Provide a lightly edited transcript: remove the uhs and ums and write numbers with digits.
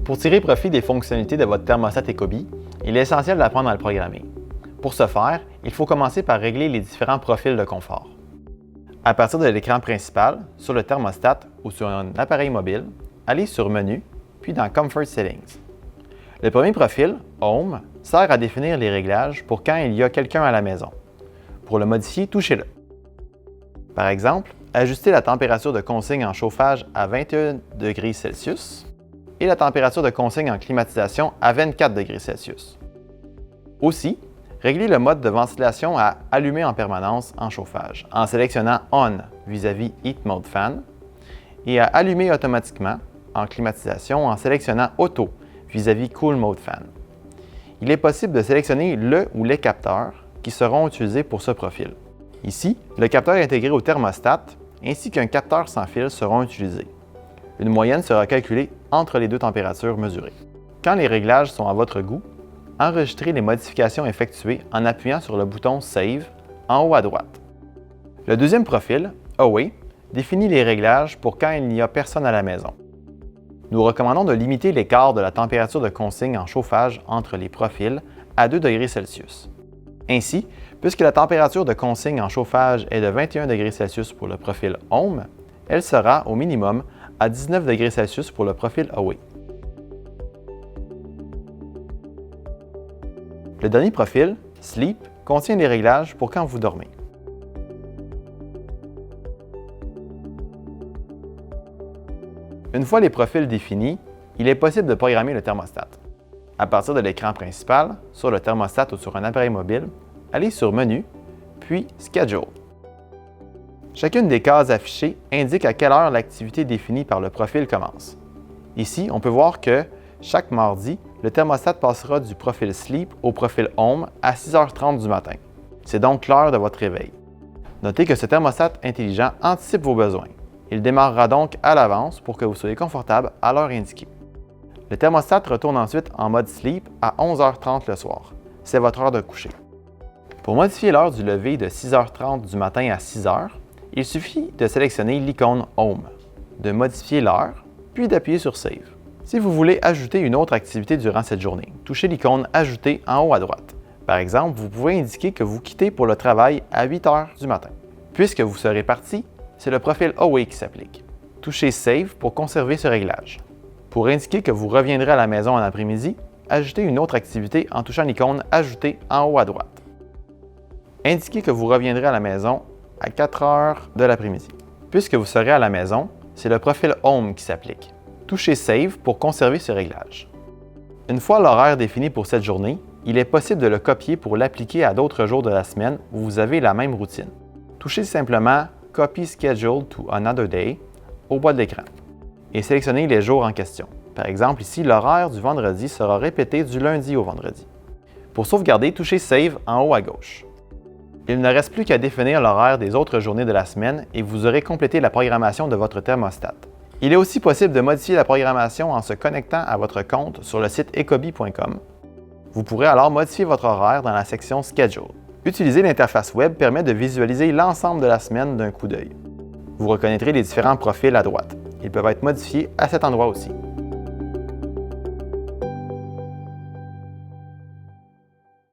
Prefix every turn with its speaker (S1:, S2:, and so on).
S1: Pour tirer profit des fonctionnalités de votre thermostat Ecobee, il est essentiel d'apprendre à le programmer. Pour ce faire, il faut commencer par régler les différents profils de confort. À partir de l'écran principal, sur le thermostat ou sur un appareil mobile, allez sur Menu, puis dans Comfort Settings. Le premier profil, Home, sert à définir les réglages pour quand il y a quelqu'un à la maison. Pour le modifier, touchez-le. Par exemple, ajustez la température de consigne en chauffage à 21 degrés Celsius et la température de consigne en climatisation à 24 degrés Celsius. Aussi, réglez le mode de ventilation à allumer en permanence en chauffage en sélectionnant On vis-à-vis Heat Mode Fan et à allumer automatiquement en climatisation en sélectionnant Auto vis-à-vis Cool Mode Fan. Il est possible de sélectionner le ou les capteurs qui seront utilisés pour ce profil. Ici, le capteur intégré au thermostat ainsi qu'un capteur sans fil seront utilisés. Une moyenne sera calculée entre les deux températures mesurées. Quand les réglages sont à votre goût, enregistrez les modifications effectuées en appuyant sur le bouton Save en haut à droite. Le deuxième profil, Away, définit les réglages pour quand il n'y a personne à la maison. Nous recommandons de limiter l'écart de la température de consigne en chauffage entre les profils à 2 degrés Celsius. Ainsi, puisque la température de consigne en chauffage est de 21 degrés Celsius pour le profil Home, elle sera au minimum à 19 degrés Celsius pour le profil Away. Le dernier profil, Sleep, contient les réglages pour quand vous dormez. Une fois les profils définis, il est possible de programmer le thermostat. À partir de l'écran principal, sur le thermostat ou sur un appareil mobile, allez sur Menu, puis Schedule. Chacune des cases affichées indique à quelle heure l'activité définie par le profil commence. Ici, on peut voir que chaque mardi, le thermostat passera du profil Sleep au profil Home à 6h30 du matin. C'est donc l'heure de votre réveil. Notez que ce thermostat intelligent anticipe vos besoins. Il démarrera donc à l'avance pour que vous soyez confortable à l'heure indiquée. Le thermostat retourne ensuite en mode Sleep à 11h30 le soir. C'est votre heure de coucher. Pour modifier l'heure du lever de 6h30 du matin à 6h, il suffit de sélectionner l'icône Home, de modifier l'heure, puis d'appuyer sur Save. Si vous voulez ajouter une autre activité durant cette journée, touchez l'icône Ajouter en haut à droite. Par exemple, vous pouvez indiquer que vous quittez pour le travail à 8h du matin. Puisque vous serez parti, c'est le profil Away qui s'applique. Touchez Save pour conserver ce réglage. Pour indiquer que vous reviendrez à la maison en après-midi, ajoutez une autre activité en touchant l'icône Ajouter en haut à droite. Indiquez que vous reviendrez à la maison à 4h de l'après-midi. Puisque vous serez à la maison, c'est le profil Home qui s'applique. Touchez Save pour conserver ce réglage. Une fois l'horaire défini pour cette journée, il est possible de le copier pour l'appliquer à d'autres jours de la semaine où vous avez la même routine. Touchez simplement Copy Schedule to Another Day au bas de l'écran et sélectionnez les jours en question. Par exemple, ici, l'horaire du vendredi sera répété du lundi au vendredi. Pour sauvegarder, touchez Save en haut à gauche. Il ne reste plus qu'à définir l'horaire des autres journées de la semaine et vous aurez complété la programmation de votre thermostat. Il est aussi possible de modifier la programmation en se connectant à votre compte sur le site ecobee.com. Vous pourrez alors modifier votre horaire dans la section Schedule. Utiliser l'interface web permet de visualiser l'ensemble de la semaine d'un coup d'œil. Vous reconnaîtrez les différents profils à droite. Ils peuvent être modifiés à cet endroit aussi.